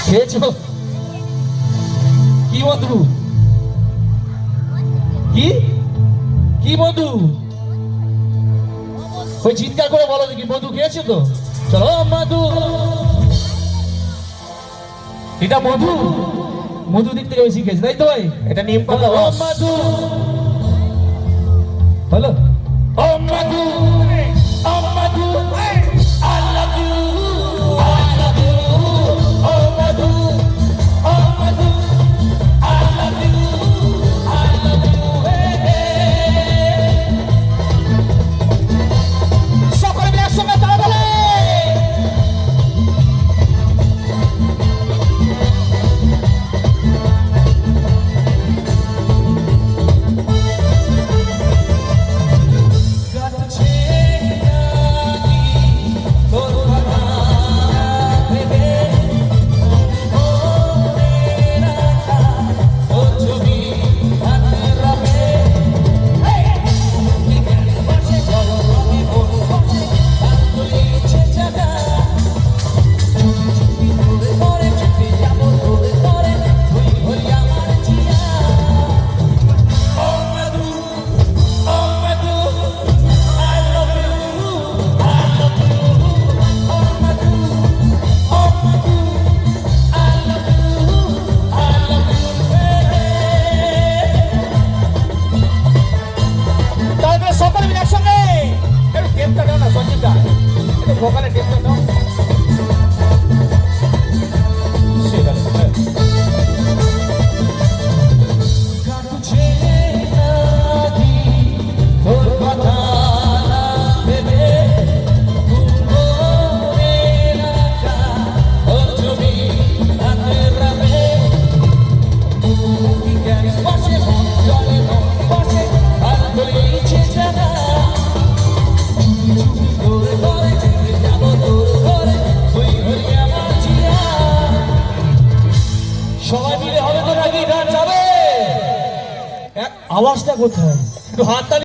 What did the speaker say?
খেয়েছো কি মধু? কি কি মধু? ওই চিৎকার করে বলো দেখি, মধু খেয়েছো তো? চলো মধু, এটা মধু, মধু দিক থেকে বেশি খেয়েছে তাই তো ভাই? এটা নিম পাতা রস। মধু বলো, ও মধু, ও মধু, I love you, I love you, O Madhu, O Madhu, I love you, I love you, সকলে মিলে একসঙ্গে তারা বলে ভোকালে টেস্ট দাও। সবাই মিলে হবে তো নাকি গান যাবে? আওয়াজটা কোথায়? একটু হাততালি।